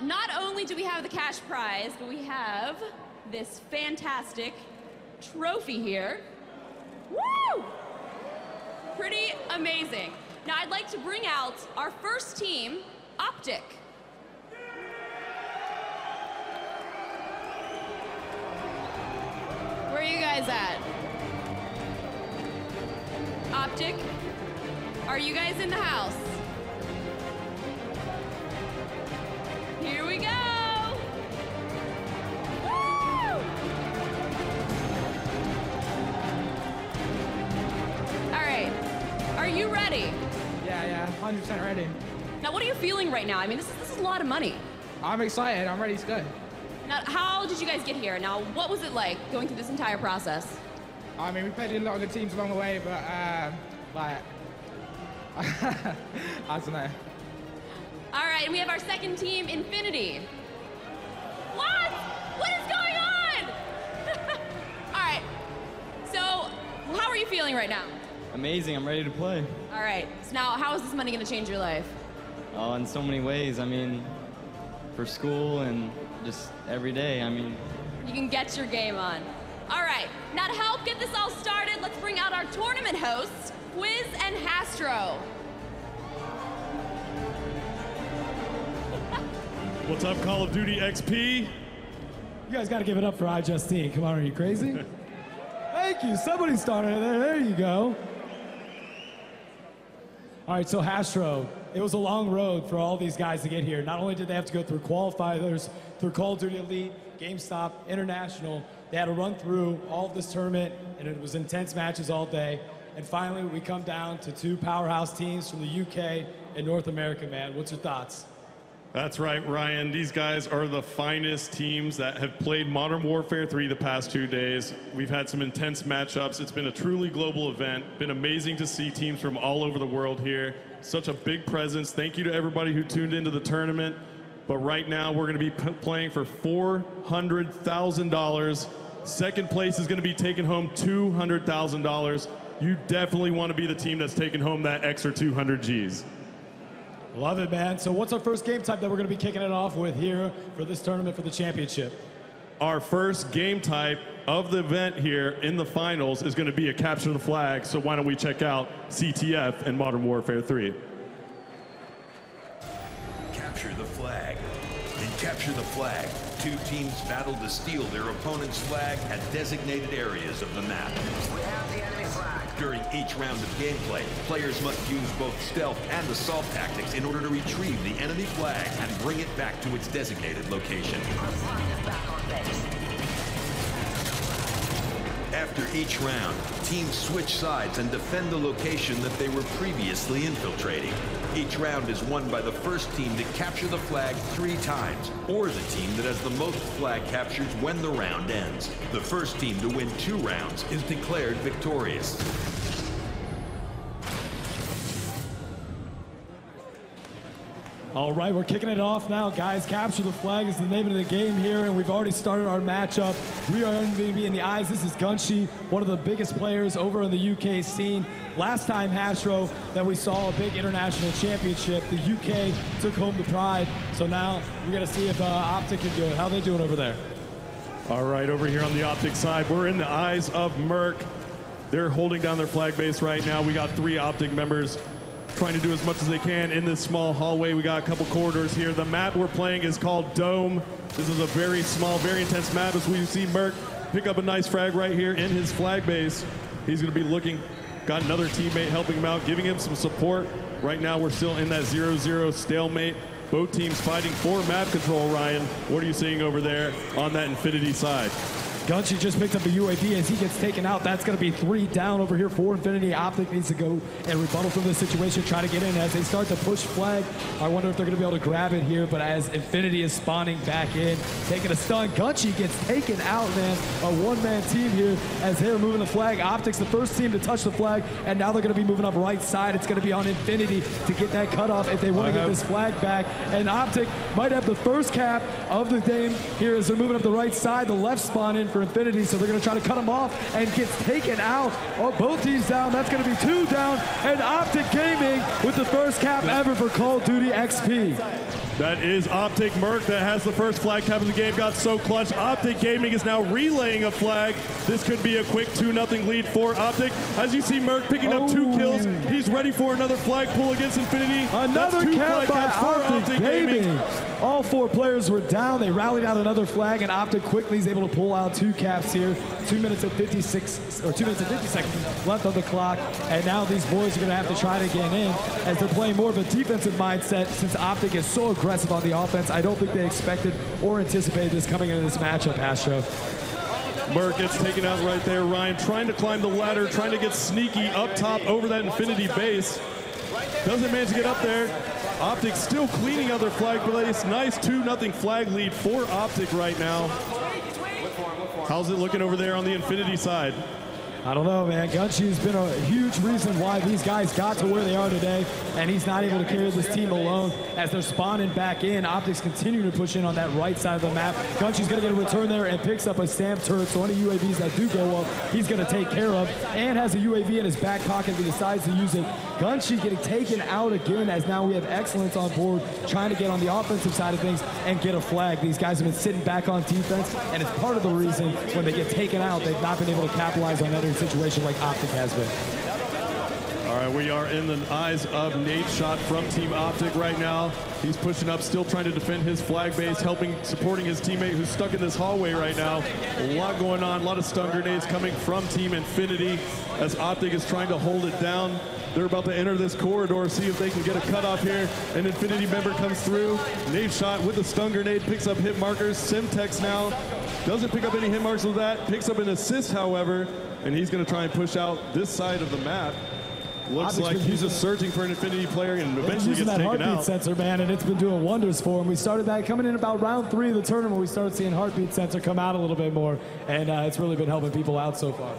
Now, not only do we have the cash prize, but we have this fantastic trophy here. Woo! Pretty amazing. Now, I'd like to bring out our first team, OpTic. Where are you guys at? OpTic, are you guys in the house? Here we go! Woo! All right, are you ready? Yeah, 100% ready. Now, what are you feeling right now? I mean, this is a lot of money. I'm excited. I'm ready to go. Now, how did you guys get here? Now, what was it like going through this entire process? I mean, we played in a lot of good teams along the way, but like, I don't know. All right, and we have our second team, Infinity. What? What is going on? All right, so how are you feeling right now? Amazing, I'm ready to play. All right, so now how is this money gonna change your life? Oh, in so many ways. I mean, for school and just every day, I mean. You can get your game on. All right, now to help get this all started, let's bring out our tournament hosts, Quiz and Hastro. What's up, Call of Duty XP? You guys got to give it up for iJustine. Come on, are you crazy? Thank you. Somebody started it there. There you go. All right, so Hastro, it was a long road for all these guys to get here. Not only did they have to go through qualifiers, through Call of Duty Elite, GameStop, International, they had to run through all of this tournament, and it was intense matches all day. And finally, we come down to two powerhouse teams from the UK and North America, man. What's your thoughts? That's right, Ryan. These guys are the finest teams that have played Modern Warfare 3 the past 2 days. We've had some intense matchups. It's been a truly global event. Been amazing to see teams from all over the world here. Such a big presence. Thank you to everybody who tuned into the tournament. But right now, we're going to be playing for $400,000. Second place is going to be taking home $200,000. You definitely want to be the team that's taking home that extra 200 Gs. Love it, man. So what's our first game type that we're going to be kicking it off with here for this tournament for the championship? Our first game type of the event here in the finals is going to be a capture the flag. So why don't we check out CTF and Modern Warfare 3. Capture the flag. In Capture the Flag, two teams battle to steal their opponent's flag at designated areas of the map. We have the enemy flag. During each round of gameplay, players must use both stealth and assault tactics in order to retrieve the enemy flag and bring it back to its designated location. Our flag is back on base. After each round, teams switch sides and defend the location that they were previously infiltrating. Each round is won by the first team to capture the flag 3 times, or the team that has the most flag captures when the round ends. The first team to win 2 rounds is declared victorious. All right, we're kicking it off now, guys. Capture the flag is the name of the game here, and we've already started our matchup. We are going to be in the eyes. This is Gunshi, one of the biggest players over in the UK scene. Last time, Hastro, that we saw a big international championship, the UK took home the pride. So now we're going to see if OpTic can do it. How are they doing over there? All right, over here on the OpTic side, we're in the eyes of Merc. They're holding down their flag base right now. We got 3 OpTic members trying to do as much as they can in this small hallway. We got a couple corridors here. The map we're playing is called Dome. This is a very small, very intense map as we see Merc pick up a nice frag right here in his flag base. He's going to be looking, got another teammate helping him out, giving him some support. Right now we're still in that 0-0 stalemate. Both teams fighting for map control, Ryan. What are you seeing over there on that Infinity side? Gunshi just picked up a UAV as he gets taken out. That's going to be 3 down over here for Infinity. OpTic needs to go and rebuttal from this situation, try to get in as they start to push flag. I wonder if they're going to be able to grab it here, but as Infinity is spawning back in, taking a stun, Gunshi gets taken out, man. A one-man team here as they're moving the flag. OpTic's the first team to touch the flag, and now they're going to be moving up right side. It's going to be on Infinity to get that cutoff if they want to get this flag back. And OpTic might have the first cap of the game here as they're moving up the right side. The left spawn in for Infinity, so they're going to try to cut him off and gets taken out. Oh, both teams down. That's going to be 2 down. And OpTic Gaming with the first cap ever for Call of Duty XP. That is OpTic Merc that has the first flag cap of the game. Got so clutch. OpTic Gaming is now relaying a flag. This could be a quick 2-0 lead for OpTic. As you see Merc picking up 2 kills. He's ready for another flag pull against Infinity. Another cap by OpTic Gaming. All 4 players were down. They rallied out another flag, and OpTic quickly is able to pull out 2 caps here. 2 minutes and 50 seconds left on the clock. And now these boys are going to have to try to get in as they're playing more of a defensive mindset since OpTic is so aggressive on the offense. I don't think they expected or anticipated this coming into this matchup, Astro. Merc gets taken out right there. Ryan trying to climb the ladder, trying to get sneaky up top over that Infinity base. Doesn't manage to get up there. OpTic still cleaning out their flag place. Nice 2-0 flag lead for OpTic right now. How's it looking over there on the Infinity side? I don't know, man. Gunshy's been a huge reason why these guys got to where they are today, and he's not able to carry this team alone as they're spawning back in. OpTic's continuing to push in on that right side of the map. Gunshy's going to get a return there and picks up a SAM turret, so any UAVs that do go up, he's going to take care of, and has a UAV in his back pocket if he decides to use it. Gunshy getting taken out again as now we have Excellence on board, trying to get on the offensive side of things and get a flag. These guys have been sitting back on defense, and it's part of the reason when they get taken out, they've not been able to capitalize on that situation like OpTic has been. All right, we are in the eyes of Nadeshot from Team OpTic right now. He's pushing up, still trying to defend his flag base, supporting his teammate who's stuck in this hallway right now. A lot going on, a lot of stun grenades coming from Team Infinity as OpTic is trying to hold it down. They're about to enter this corridor, see if they can get a cutoff here. An Infinity member comes through. Nadeshot with the stun grenade, picks up hit markers. Simtex now doesn't pick up any hit marks with that. Picks up an assist, however, and he's going to try and push out this side of the map. Looks like he's just searching for an Infinity player and eventually gets taken out. Using that heartbeat sensor, man, and it's been doing wonders for him. We started that coming in about round 3 of the tournament. We started seeing heartbeat sensor come out a little bit more, and it's really been helping people out so far.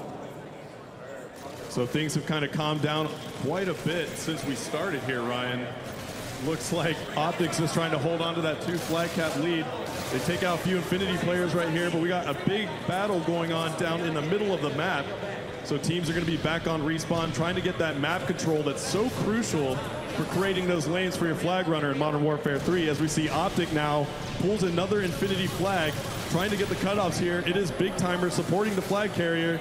So things have kind of calmed down quite a bit since we started here, Ryan. Looks like OpTic's just trying to hold on to that 2 flag cap lead. They take out a few Infinity players right here, but we got a big battle going on down in the middle of the map. So teams are going to be back on respawn, trying to get that map control that's so crucial for creating those lanes for your flag runner in Modern Warfare 3. As we see OpTic now pulls another Infinity flag, trying to get the cutoffs here. It is Big Timer supporting the flag carrier.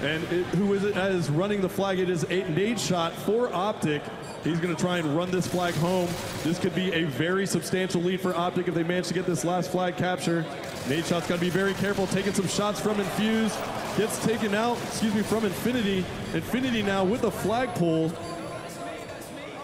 And who is it that is running the flag? It is a Nadeshot for OpTic. He's going to try and run this flag home. This could be a very substantial lead for OpTic if they manage to get this last flag capture. Nadeshot's got to be very careful, taking some shots from Infuse. Gets taken out, from Infinity. Infinity now with a flag pull.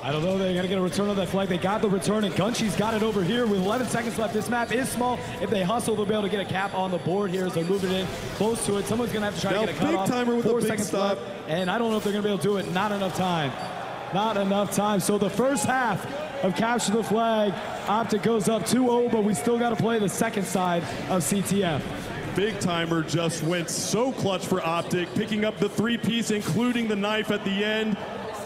I don't know, they got to get a return on that flag. They got the return, and Gunshy's got it over here with 11 seconds left. This map is small. If they hustle, they'll be able to get a cap on the board here as they're moving in close to it. Someone's going to have to try to get a cutoff. Big Timer with 4 a big seconds stop. left, and I don't know if they're going to be able to do it. Not enough time. Not enough time. So the first half of Capture the Flag, OpTic goes up 2-0, but we still got to play the second side of CTF. Big Timer just went so clutch for OpTic, picking up the 3-piece, including the knife at the end.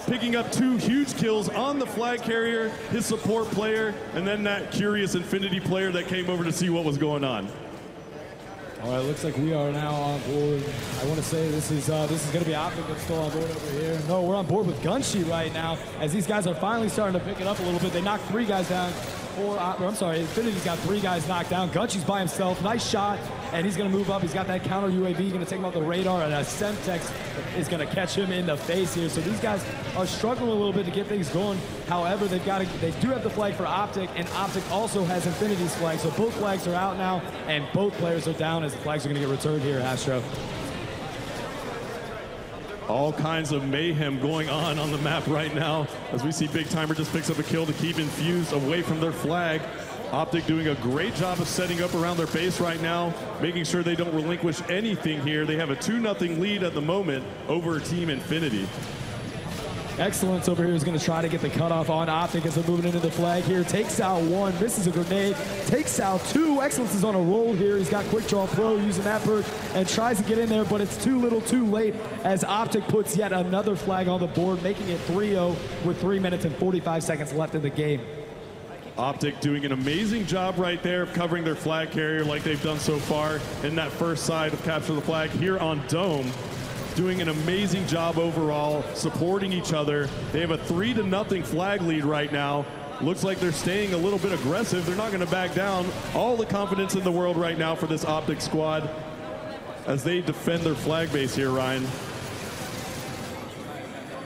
Picking up 2 huge kills on the flag carrier, his support player, and then that curious Infinity player that came over to see what was going on. All right, looks like we are now on board. I want to say this is going to be OpTic that's still on board over here. No, we're on board with Gunshy right now as these guys are finally starting to pick it up a little bit. They knocked 3 guys down. Infinity's got 3 guys knocked down. Gunshy's by himself. Nice shot, and he's going to move up. He's got that counter UAV. Going to take him off the radar, and a Semtex is going to catch him in the face here. So these guys are struggling a little bit to get things going. However, they do have the flag for OpTic, and OpTic also has Infinity's flag. So both flags are out now, and both players are down as the flags are going to get returned here, Astro. All kinds of mayhem going on the map right now as we see Big Timer just picks up a kill to keep Infused away from their flag. OpTic doing a great job of setting up around their base right now, making sure they don't relinquish anything here. They have a 2-0 lead at the moment over Team Infinity. Excellence over here is going to try to get the cutoff on OpTic as they're moving into the flag here. Takes out 1, misses a grenade, takes out 2. Excellence is on a roll here. He's got Quick Draw Pro using that perk and tries to get in there, but it's too little too late as OpTic puts yet another flag on the board, making it 3-0 with 3 minutes and 45 seconds left in the game. OpTic doing an amazing job right there of covering their flag carrier like they've done so far in that first side of Capture the Flag here on Dome. Doing an amazing job overall, supporting each other. They have a 3-0 flag lead right now. Looks like they're staying a little bit aggressive. They're not going to back down. All the confidence in the world right now for this OpTic squad as they defend their flag base here, Ryan.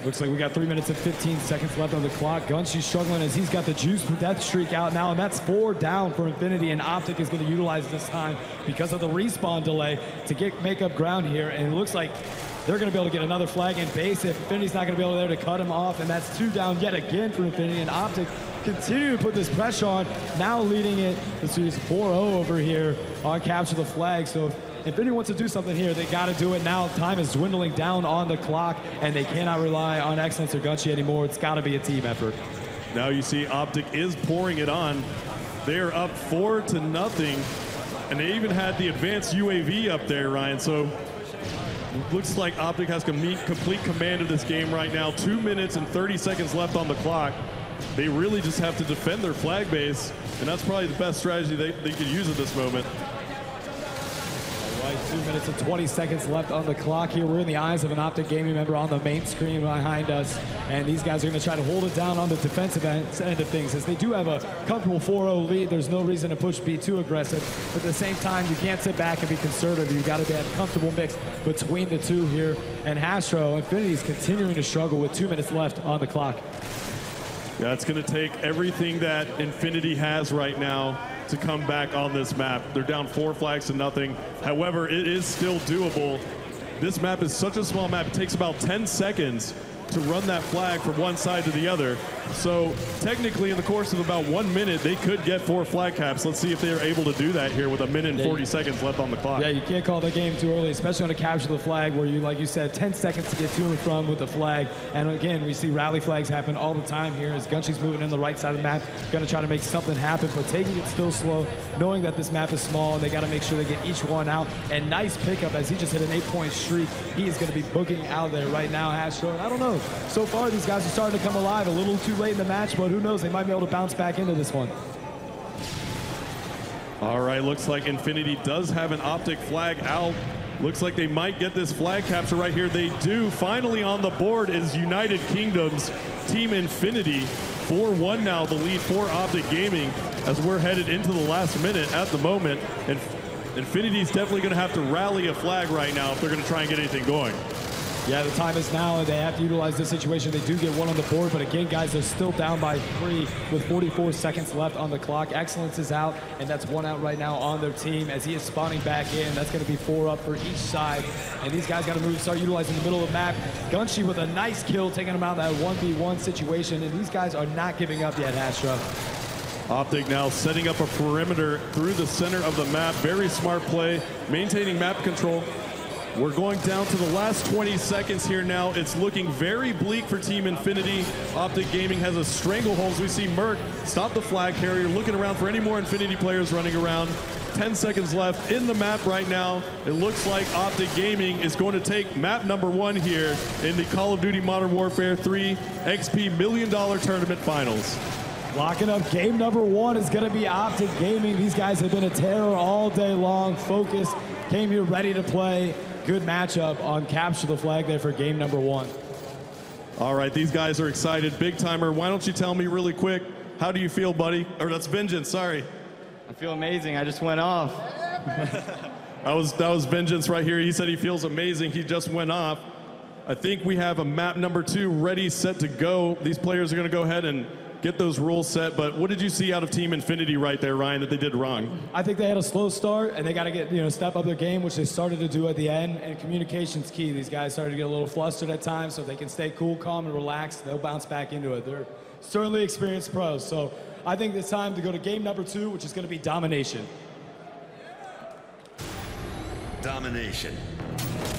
Looks like we got 3 minutes and 15 seconds left on the clock. Gunshy's struggling as he's got the juice death streak out now, and that's 4 down for Infinity, and OpTic is going to utilize this time because of the respawn delay to make up ground here, and it looks like they're going to be able to get another flag in base if Infinity's not going to be able to there to cut him off, and that's 2 down yet again for Infinity, and OpTic continue to put this pressure on, now leading it. This is 4-0 over here on Capture the Flag. So if Infinity wants to do something here, they got to do it now. Time is dwindling down on the clock, and they cannot rely on Excellence or Gunshy anymore. It's got to be a team effort. Now you see OpTic is pouring it on. They're up 4-0, and they even had the advanced UAV up there, Ryan. So looks like OpTic has complete command of this game right now. 2 minutes and 30 seconds left on the clock. They really just have to defend their flag base, and that's probably the best strategy they could use at this moment. All right, 2 minutes and 20 seconds left on the clock here. We're in the eyes of an OpTic Gaming member on the main screen behind us, and these guys are going to try to hold it down on the defensive end of things. As they do have a comfortable 4-0 lead, there's no reason to be too aggressive. But at the same time, you can't sit back and be conservative. You've got to have a comfortable mix between the two here. And Hastro, Infinity is continuing to struggle with 2 minutes left on the clock. Yeah, it's going to take everything that Infinity has right now to come back on this map. They're down 4 flags to nothing. However, it is still doable. This map is such a small map. It takes about 10 seconds to run that flag from one side to the other. So technically in the course of about 1 minute, they could get 4 flag caps. Let's see if they're able to do that here with 1 minute and 40 seconds left on the clock. Yeah, you can't call the game too early, especially on a Capture the Flag where you, like you said, 10 seconds to get to and from with the flag. And again, we see rally flags happen all the time here as Gunshy's moving in the right side of the map, going to try to make something happen, but taking it still slow, knowing that this map is small and they got to make sure they get each one out. And nice pickup as he just hit an 8-point streak. He is going to be booking out there right now, Hastro. And I don't know, so far these guys are starting to come alive. A little too late in the match, but who knows, they might be able to bounce back into this one. All right, looks like Infinity does have an OpTic flag out. Looks like they might get this flag capture right here. They do. Finally on the board is United Kingdoms, Team Infinity. 4-1 now, the lead for OpTic Gaming as we're headed into the last minute at the moment. And Infinity's definitely going to have to rally a flag right now if they're going to try and get anything going. Yeah, the time is now, and they have to utilize this situation. They do get 1 on the board, but again, guys, they're still down by 3 with 44 seconds left on the clock. Excellence is out, and that's 1 out right now on their team as he is spawning back in. That's going to be 4 up for each side, and these guys got to move, start utilizing the middle of the map. Gunshy with a nice kill, taking him out of that 1v1 situation, and these guys are not giving up yet, Hastro. OpTic now setting up a perimeter through the center of the map. Very smart play, maintaining map control. We're going down to the last 20 seconds here now. It's looking very bleak for Team Infinity. OpTic Gaming has a stranglehold. We see Merc stop the flag carrier, looking around for any more Infinity players running around. 10 seconds left in the map right now. It looks like OpTic Gaming is going to take map number 1 here in the Call of Duty Modern Warfare 3 XP $1 Million Tournament Finals. Locking up game number 1 is going to be OpTic Gaming. These guys have been a terror all day long. Focused, came here ready to play. Good matchup on Capture the Flag there for game number 1. All right, these guys are excited. Big timer, why don't you tell me really quick, how do you feel, buddy? Or that's Vengeance, sorry. I feel amazing. I just went off. That was Vengeance right here. He said he feels amazing. He just went off. I think we have a map number 2 ready, set to go. These players are going to go ahead and get those rules set, but what did you see out of Team Infinity right there, Ryan, that they did wrong? I think they had a slow start, and they got to get, step up their game, which they started to do at the end, and communication's key. These guys started to get a little flustered at times, so if they can stay cool, calm, and relaxed, they'll bounce back into it. They're certainly experienced pros, so I think it's time to go to game number 2, which is going to be Domination. Domination.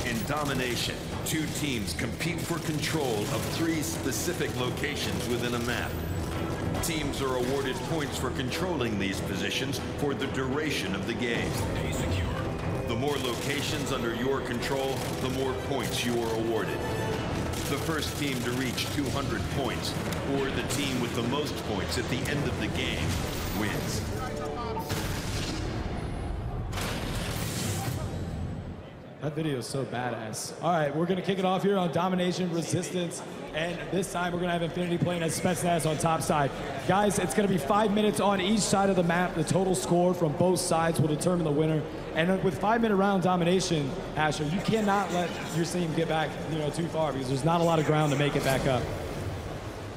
In Domination, 2 teams compete for control of 3 specific locations within a map. Teams are awarded points for controlling these positions for the duration of the game. The more locations under your control, the more points you are awarded. The first team to reach 200 points, or the team with the most points at the end of the game, wins. That video is so badass. All right, we're gonna kick it off here on Domination, Resistance, and this time we're gonna have Infinity playing as Spetsnaz on top side. Guys, it's gonna be 5 minutes on each side of the map. The total score from both sides will determine the winner. And with 5-minute round domination, Asher, you cannot let your team get back, too far because there's not a lot of ground to make it back up.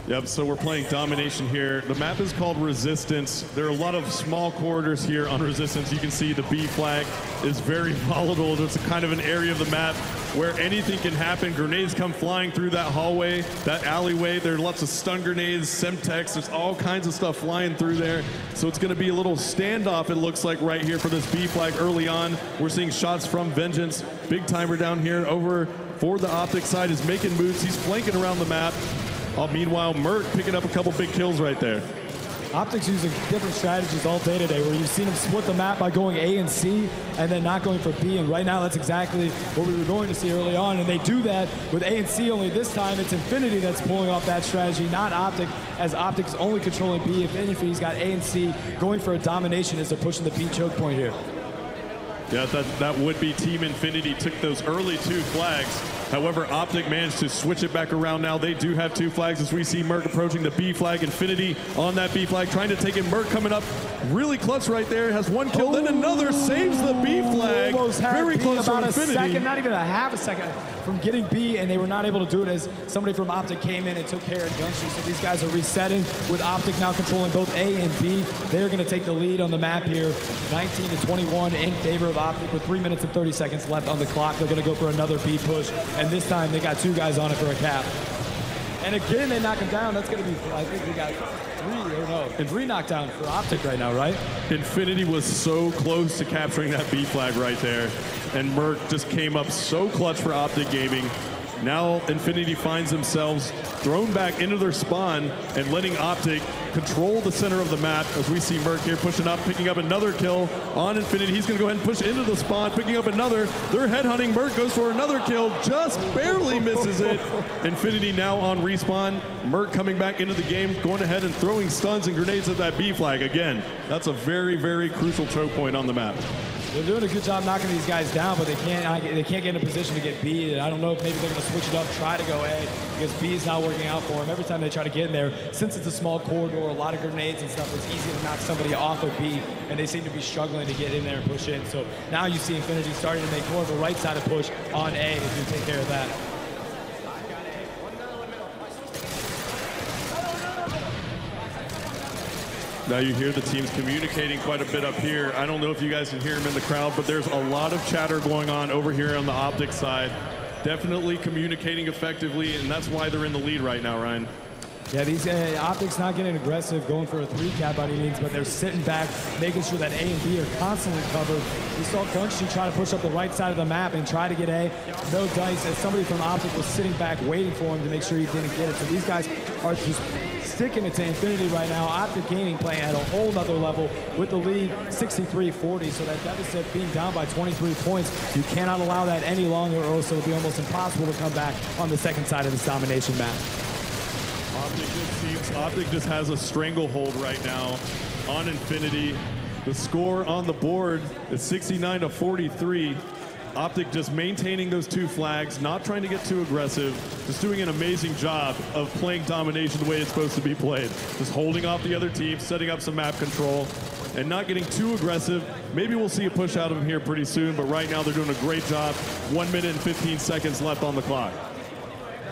Yep, so we're playing Domination here. The map is called Resistance. There are a lot of small corridors here on Resistance. You can see the B flag is very volatile. It's a kind of an area of the map where anything can happen. Grenades come flying through that hallway, that alleyway. There are lots of stun grenades, Semtex. There's all kinds of stuff flying through there. So it's going to be a little standoff, it looks like, right here for this B flag early on. We're seeing shots from Vengeance. Big timer down here over for the OpTic side is making moves. He's flanking around the map. Meanwhile, Merc picking up a couple big kills right there. OpTic's using different strategies all day today, where you've seen them split the map by going A and C and then not going for B. And right now, that's exactly what we were going to see early on. And they do that with A and C, only this time it's Infinity that's pulling off that strategy, not OpTic, as OpTic's only controlling B. If Inifity's got A and C going for a domination as they're pushing the B choke point here. Yeah, that would be Team Infinity took those early 2 flags. However, OpTic managed to switch it back around now. They do have 2 flags as we see Merc approaching the B flag. Infinity on that B flag, trying to take it. Merc coming up really clutch right there. Has 1 kill, then another, saves the B flag. Very close about for a Infinity. second, not even a half a second from getting B, and they were not able to do it as somebody from OpTic came in and took care of Gunshi. So these guys are resetting with OpTic now controlling both A and B. They're going to take the lead on the map here, 19-21 in favor of OpTic with 3 minutes and 30 seconds left on the clock. They're going to go for another B push, and this time they got 2 guys on it for a cap. And again, they knock him down. That's going to be, I think we got 3 knockdowns for OpTic right now, right? Infinity was so close to capturing that B flag right there. And Merc just came up so clutch for OpTic Gaming. Now Infinity finds themselves thrown back into their spawn and letting OpTic control the center of the map as we see Merc here pushing up, picking up another kill on Infinity. He's going to go ahead and push into the spawn, picking up another. They're headhunting. Merc goes for another kill, just barely misses it. Infinity now on respawn. Merc coming back into the game, going ahead and throwing stuns and grenades at that B flag. Again, that's a very, very crucial choke point on the map. They're doing a good job knocking these guys down, but they can't get in a position to get B. I don't know if maybe they're going to switch it up, try to go A, because B is not working out for them. Every time they try to get in there, since it's a small corridor, a lot of grenades and stuff, it's easy to knock somebody off of B, and they seem to be struggling to get in there and push in. So now you see Infinity starting to make more of a right-sided push on A if you take care of that. Now you hear the teams communicating quite a bit up here. I don't know if you guys can hear them in the crowd, but there's a lot of chatter going on over here on the OpTic side. Definitely communicating effectively, and that's why they're in the lead right now, Ryan. Yeah, these OpTic's not getting aggressive, going for a 3 cap by any means, but they're sitting back, making sure that A and B are constantly covered. We saw Gunshi try to push up the right side of the map and try to get A. No dice, as somebody from OpTic was sitting back waiting for him to make sure he didn't get it. So these guys are just sticking it to Infinity right now. OpTic Gaming playing at a whole nother level with the lead 63-40. So that deficit being down by 23 points, you cannot allow that any longer, or else it'll be almost impossible to come back on the second side of this domination map. OpTic just has a stranglehold right now on Infinity. The score on the board is 69-43. OpTic just maintaining those 2 flags, not trying to get too aggressive, just doing an amazing job of playing domination the way it's supposed to be played. Just holding off the other team, setting up some map control, and not getting too aggressive. Maybe we'll see a push out of them here pretty soon, but right now they're doing a great job. 1 minute and 15 seconds left on the clock.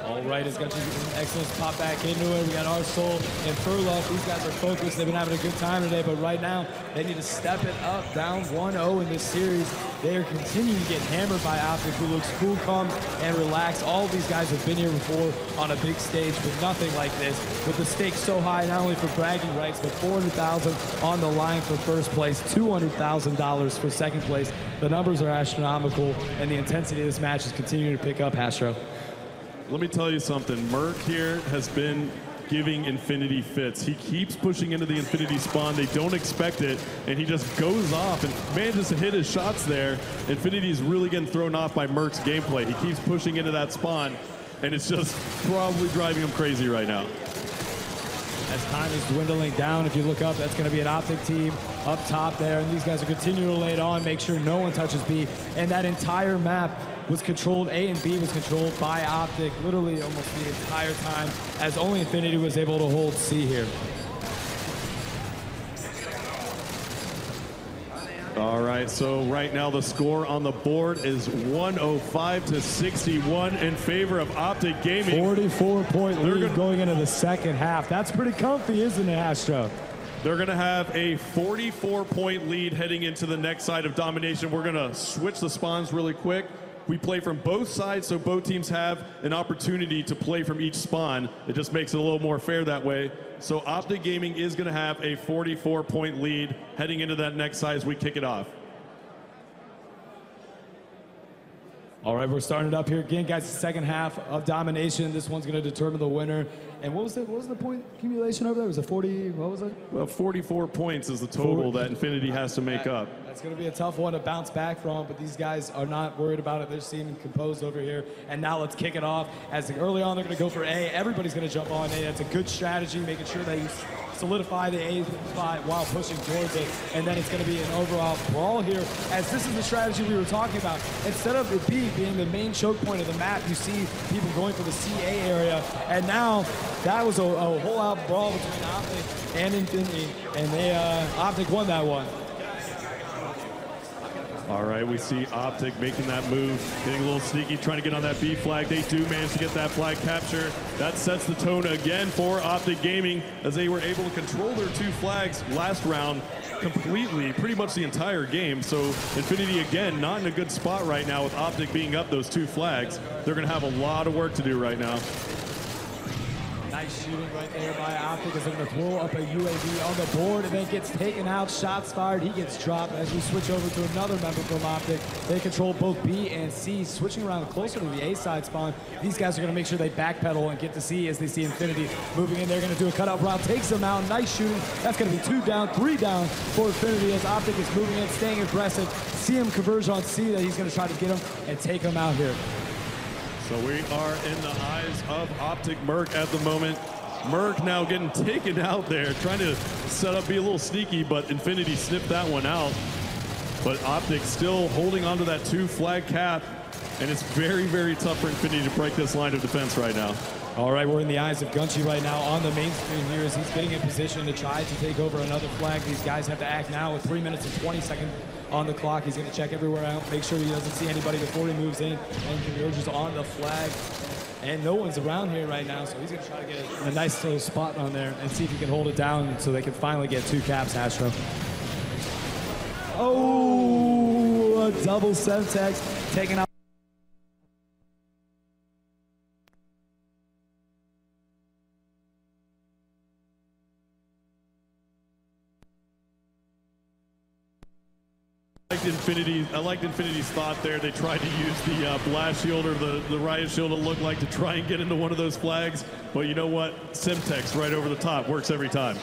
All right, it's got to excellent pop back into it. We got Arsol and Furlough. These guys are focused. They've been having a good time today, but right now they need to step it up, down 1-0 in this series. They are continuing to get hammered by OpTic, who looks cool, calm, and relaxed. All of these guys have been here before on a big stage with nothing like this, with the stakes so high, not only for bragging rights, but $400,000 on the line for first place, $200,000 for second place. The numbers are astronomical, and the intensity of this match is continuing to pick up, Astro. Let me tell you something. Merc here has been giving Infinity fits. He keeps pushing into the Infinity spawn. They don't expect it, and he just goes off and manages to hit his shots there. Infinity is really getting thrown off by Merc's gameplay. He keeps pushing into that spawn. and it's just probably driving him crazy right now. As time is dwindling down, if you look up, that's going to be an OpTic team up top there, and these guys are continuing to lay it on, make sure no one touches B, and that entire map was controlled, A and B was controlled by OpTic literally almost the entire time, as only Infinity was able to hold C here. All right, so right now the score on the board is 105 to 61 in favor of OpTic Gaming. 44-point lead going into the second half. That's pretty comfy, isn't it, Astro? They're going to have a 44-point lead heading into the next side of domination. We're going to switch the spawns really quick. We play from both sides, so both teams have an opportunity to play from each spawn. It just makes it a little more fair that way. So OpTic Gaming is going to have a 44-point lead heading into that next side as we kick it off. All right, we're starting it up here again, guys. The second half of domination. This one's going to determine the winner. And what was the point accumulation over there? Was it 40? What was it? Well, 44 points is the total that Infinity has to make up. That's going to be a tough one to bounce back from, but these guys are not worried about it. They're seeming composed over here. And now let's kick it off. As early on, they're going to go for A. Everybody's going to jump on A. That's a good strategy, making sure that you solidify the A spot while pushing towards it. And then it's going to be an overall brawl here, as this is the strategy we were talking about. Instead of the B being the main choke point of the map, you see people going for the CA area. And now that was a whole-out brawl between OpTic and Infinity, and OpTic won that one. All right, we see OpTic making that move, getting a little sneaky, trying to get on that B flag. They do manage to get that flag capture. That sets the tone again for OpTic Gaming, as they were able to control their two flags last round completely, pretty much the entire game. So Infinity, again, not in a good spot right now with OpTic being up those two flags. They're going to have a lot of work to do right now. Nice shooting right there by OpTic, as they're going to throw up a UAV on the board, and then gets taken out. Shots fired, he gets dropped. As we switch over to another member from OpTic, they control both B and C, switching around closer to the A side spawn. These guys are going to make sure they backpedal and get to C as they see Infinity moving in. They're going to do a cutout route, takes them out. Nice shooting. That's going to be 2 down, 3 down for Infinity, as OpTic is moving in, staying aggressive. See him converge on C, that he's going to try to get him and take him out here. So we are in the eyes of OpTic Merc at the moment. Merc now getting taken out there, trying to set up, be a little sneaky, but Infinity snipped that one out. But OpTic still holding onto that 2 flag cap, and it's very, very tough for Infinity to break this line of defense right now. All right, we're in the eyes of Gunchi right now on the main screen here, as he's getting in position to try to take over another flag. These guys have to act now with 3 minutes and 20 seconds on the clock. He's going to check everywhere out, make sure he doesn't see anybody before he moves in and converges on the flag. And no one's around here right now, so he's going to try to get a nice little spot on there and see if he can hold it down so they can finally get 2 caps, Astro. Oh, a double Semtex taken out. I liked Infinity's thought there. They tried to use the blast shield or the riot shield, it looked like, to try and get into one of those flags. But you know what? Semtex right over the top works every time.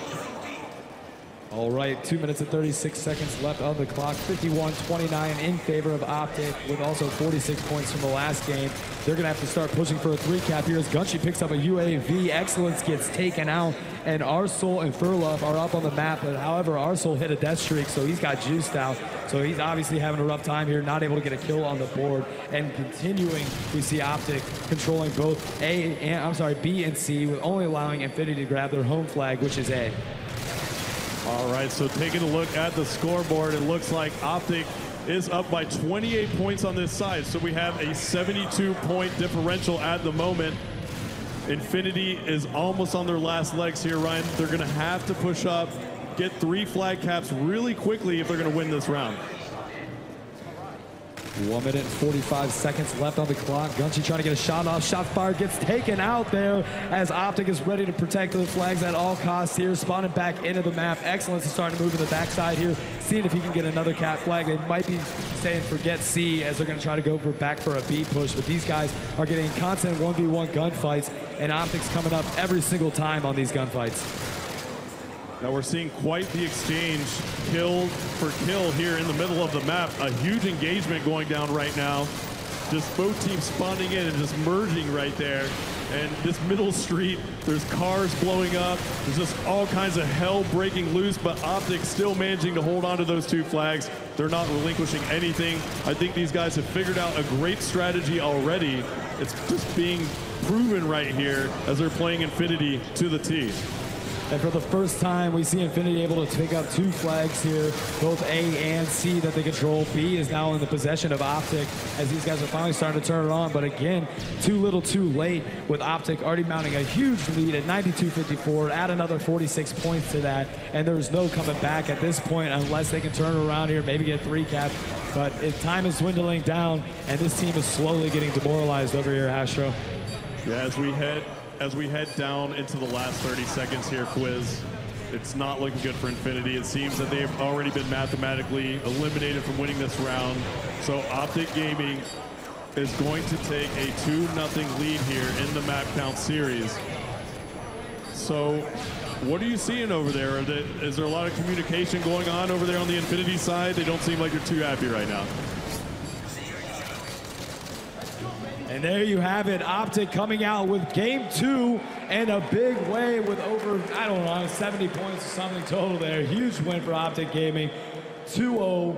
All right, 2 minutes and 36 seconds left on the clock. 51-29 in favor of OpTic, with also 46 points from the last game. They're going to have to start pushing for a 3-cap here as Gunchi picks up a UAV. Excellence gets taken out, and Arsol and Furluff are up on the map. But however, Arsol hit a death streak, so he's got juiced out. So he's obviously having a rough time here, not able to get a kill on the board. And continuing, we see OpTic controlling both B and C, with only allowing Infinity to grab their home flag, which is A. All right, so taking a look at the scoreboard, it looks like OpTic is up by 28 points on this side. So we have a 72-point differential at the moment. Infinity is almost on their last legs here, Ryan. They're going to have to push up, get 3 flag caps really quickly if they're going to win this round. 1 minute and 45 seconds left on the clock. Gunchi trying to get a shot off. Shot fired, gets taken out there as OpTic is ready to protect the flags at all costs here. Spawning back into the map. Excellence is starting to move to the backside here, seeing if he can get another cap flag. They might be saying forget C, as they're going to try to go back for a B push. But these guys are getting constant 1v1 gunfights, and OpTic's coming up every single time on these gunfights. Now we're seeing quite the exchange, kill for kill here in the middle of the map. A huge engagement going down right now. Just both teams spawning in and just merging right there. And this middle street, there's cars blowing up. There's just all kinds of hell breaking loose, but OpTic still managing to hold on to those 2 flags. They're not relinquishing anything. I think these guys have figured out a great strategy already. It's just being proven right here as they're playing Infinity to the T. And for the first time, we see Infinity able to pick up 2 flags here, both A and C that they control. B is now in the possession of OpTic as these guys are finally starting to turn it on. But again, too little too late with OpTic already mounting a huge lead at 92-54. Add another 46 points to that, and there's no coming back at this point unless they can turn it around here, maybe get 3 cap. But time is dwindling down, and this team is slowly getting demoralized over here, Astro. Yeah, as we head down into the last 30 seconds here, Quiz, it's not looking good for Infinity. It seems that they have already been mathematically eliminated from winning this round. So OpTic Gaming is going to take a 2-0 lead here in the map count series. So what are you seeing over there? Is there a lot of communication going on over there on the Infinity side? They don't seem like they're too happy right now. And there you have it, OpTic coming out with game 2 in a big way with over, I don't know, 70 points or something total there. Huge win for OpTic Gaming, 2-0.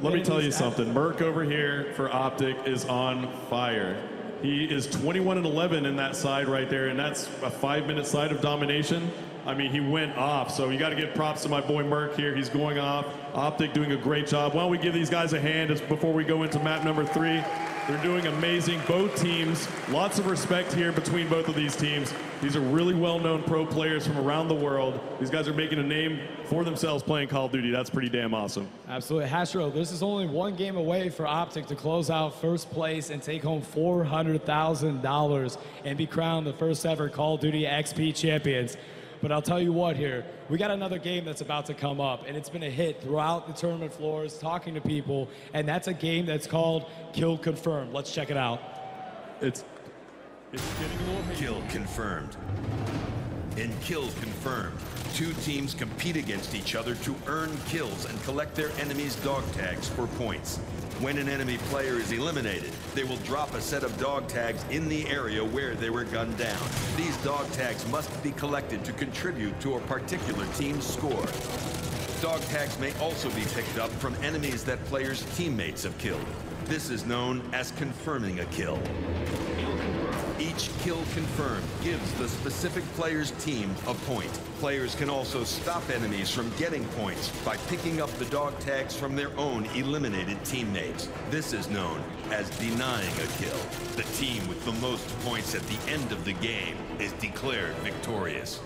Let me tell you something. Merc over here for OpTic is on fire. He is 21-11 in that side right there, and that's a 5-minute side of domination. I mean, he went off, so you got to give props to my boy Merc here. He's going off. OpTic doing a great job. Why don't we give these guys a hand before we go into map number 3. They're doing amazing, both teams. Lots of respect here between both of these teams. These are really well-known pro players from around the world. These guys are making a name for themselves playing Call of Duty. That's pretty damn awesome. Absolutely. Hastro, this is only 1 game away for OpTic to close out first place and take home $400,000 and be crowned the first ever Call of Duty XP champions. But I'll tell you what here, we got another game that's about to come up, and it's been a hit throughout the tournament floors, talking to people, and that's a game that's called Kill Confirmed. Let's check it out. It's getting a little hate. Kill confirmed. In Kill Confirmed, 2 teams compete against each other to earn kills and collect their enemy's dog tags for points. When an enemy player is eliminated, they will drop a set of dog tags in the area where they were gunned down. These dog tags must be collected to contribute to a particular team's score. Dog tags may also be picked up from enemies that players' teammates have killed. This is known as confirming a kill. Each kill confirmed gives the specific player's team a point. Players can also stop enemies from getting points by picking up the dog tags from their own eliminated teammates. This is known as denying a kill. The team with the most points at the end of the game is declared victorious.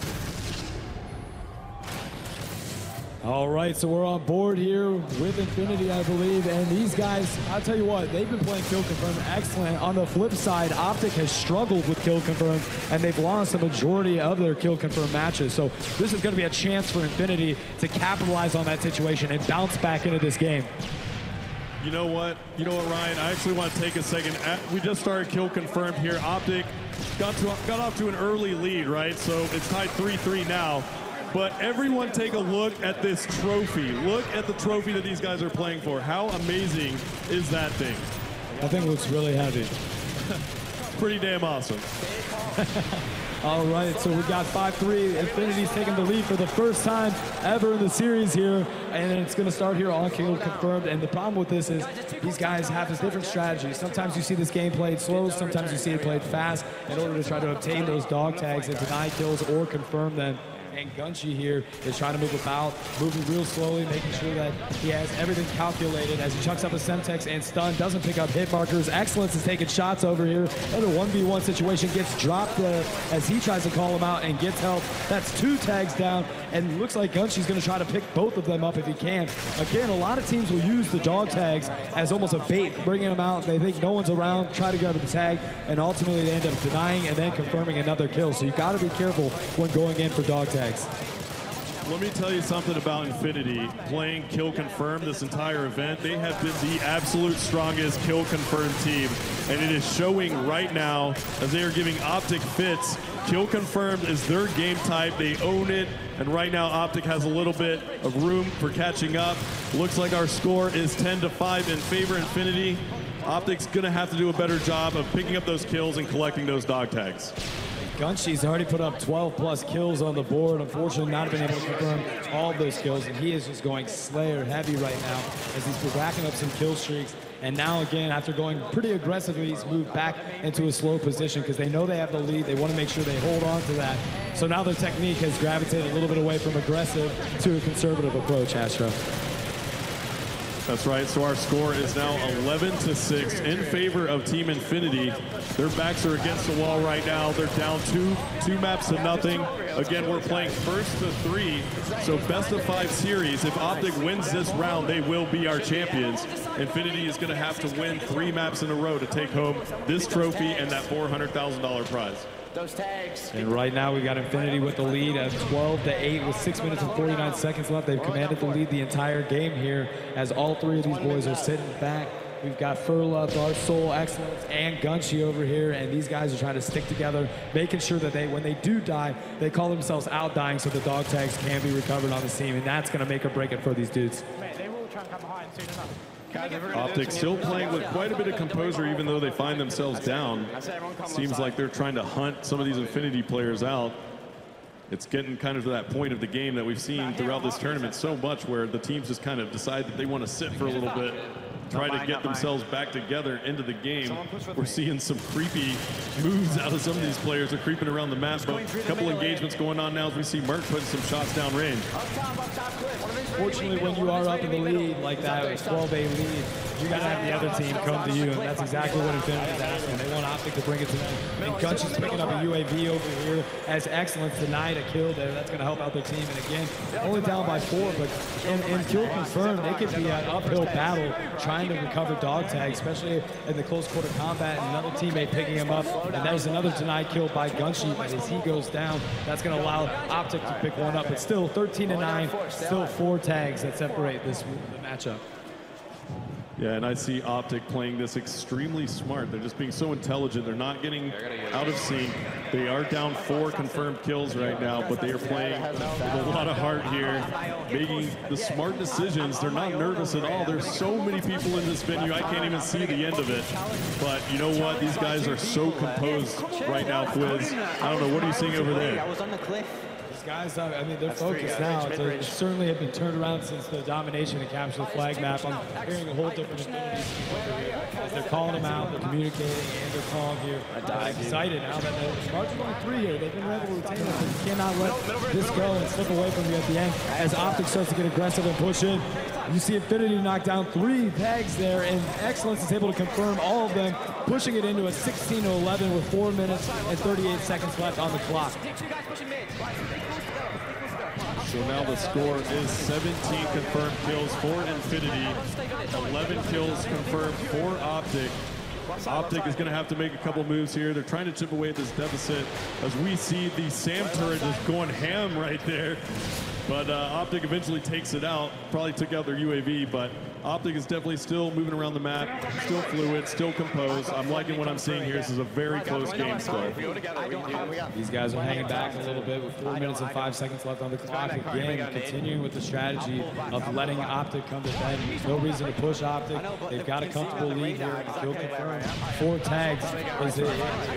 All right, so we're on board here with Infinity, I believe, and these guys, I'll tell you what, they've been playing Kill Confirmed excellent. On the flip side, OpTic has struggled with Kill Confirmed, and they've lost the majority of their Kill Confirmed matches. So this is going to be a chance for Infinity to capitalize on that situation and bounce back into this game. You know what, Ryan? I actually want to take a second. We just started Kill Confirmed here. OpTic got off to an early lead, right? So it's tied 3-3 now. But everyone take a look at this trophy. Look at the trophy that these guys are playing for. How amazing is that thing? I think it looks really heavy. Pretty damn awesome. All right, so we got 5-3. Infinity's taking the lead for the first time ever in the series here. And it's going to start here on Kill Confirmed. And the problem with this is these guys have this different strategy. Sometimes you see this game played slow. Sometimes you see it played fast in order to try to obtain those dog tags and deny kills or confirm them. And Gunchi here is trying to move about, moving real slowly, making sure that he has everything calculated as he chucks up a Semtex and stun, doesn't pick up hit markers. Excellence is taking shots over here. Another 1v1 situation gets dropped as he tries to call him out and gets help. That's 2 tags down, and looks like Gunchi's going to try to pick both of them up if he can. Again, a lot of teams will use the dog tags as almost a bait, bringing them out. They think no one's around, try to grab the tag, and ultimately they end up denying and then confirming another kill. So you've got to be careful when going in for dog tags. Let me tell you something about Infinity. Playing Kill Confirmed this entire event, they have been the absolute strongest Kill Confirmed team, and it is showing right now as they are giving OpTic fits. Kill Confirmed is their game type. They own it, and right now OpTic has a little bit of room for catching up. Looks like our score is 10-5 in favor Infinity. OpTic's gonna have to do a better job of picking up those kills and collecting those dog tags. Gunshy's already put up 12 plus kills on the board. Unfortunately, not been able to confirm all of those kills, and he is just going Slayer heavy right now as he's racking up some kill streaks. And now again, after going pretty aggressively, he's moved back into a slow position because they know they have the lead. They want to make sure they hold on to that. So now their technique has gravitated a little bit away from aggressive to a conservative approach, Astro. That's right, so our score is now 11-6 in favor of Team Infinity. Their backs are against the wall right now. They're down two maps to nothing. Again, we're playing first to 3, so best of 5 series. If OpTic wins this round, they will be our champions. Infinity is gonna have to win 3 maps in a row to take home this trophy and that $400,000 prize. Those tags. And right now we've got Infinity with the lead at 12-8 with 6 minutes and 49 seconds left. They've commanded the lead the entire game here as all 3 of these boys are sitting back. We've got Furla, Dark Soul, Excellence, and Gunshy over here, and these guys are trying to stick together, making sure that when they do die, they call themselves out dying so the dog tags can be recovered on the team, and that's going to make or break it for these dudes. They will try and come behind soon enough. OpTic still playing with quite a bit of composure even though they find themselves down. Seems like they're trying to hunt some of these Infinity players out. It's getting kind of to that point of the game that we've seen throughout this tournament so much where the teams just kind of decide that they want to sit for a little bit, try to get themselves back together into the game. We're seeing some creepy moves out of some of these players. They're creeping around the map, but a couple engagements going on now as we see Merc putting some shots down range. Fortunately, when you are up in the lead like that, a 12-8 lead, you got to have the other team come to you, and that's exactly what Infinity is asking. They want OpTic to bring it to them. And Gunshy's picking up a UAV over here as Excellence denied a kill there. That's going to help out their team. And again, only down by 4, but in kill confirmed, it could be an uphill battle trying to recover dog tags, especially in the close quarter combat, and another teammate picking him up. And there's another denied kill by Gunshy, but as he goes down, that's going to allow OpTic to pick one up. But still 13-9, still 4 tags that separate this matchup. Yeah, and I see OpTic playing this extremely smart. They're just being so intelligent. They're not getting out of sync. They are down 4 confirmed kills right now, but they are playing with a lot of heart here, making the smart decisions. They're not nervous at all. There's so many people in this venue, I can't even see the end of it. But you know what? These guys are so composed right now, Quiz. I don't know, what are you seeing over there? I was on the cliff. Guys, I mean, they're focused now. They certainly have been turned around since the domination and capture the flag map. I'm hearing a whole different Infinity as they're calling them out, they're communicating, and they're calling here. I'm excited now that the Sparks are going 3 here. They've been able to retain it, but you cannot let this go and slip away from you at the end as OpTic starts to get aggressive and push in. You see Infinity knock down 3 tags there, and Excellence is able to confirm all of them, pushing it into a 16-11 with 4 minutes and 38 seconds left on the clock. So now the score is 17 confirmed kills for Infinity, 11 kills confirmed for OpTic. OpTic is going to have to make a couple moves here. They're trying to chip away at this deficit as we see the SAM turret just going ham right there. But OpTic eventually takes it out. Probably took out their UAV, but OpTic is definitely still moving around the map, still fluid, still composed. I'm liking what I'm seeing here. This is a very close game still. These guys are hanging back a little bit with 4 minutes and 5 seconds left on the clock. Again, continuing with the strategy of letting OpTic come to bed. There's no reason to push OpTic. They've got a comfortable lead here. Kill confirmed. 4 tags.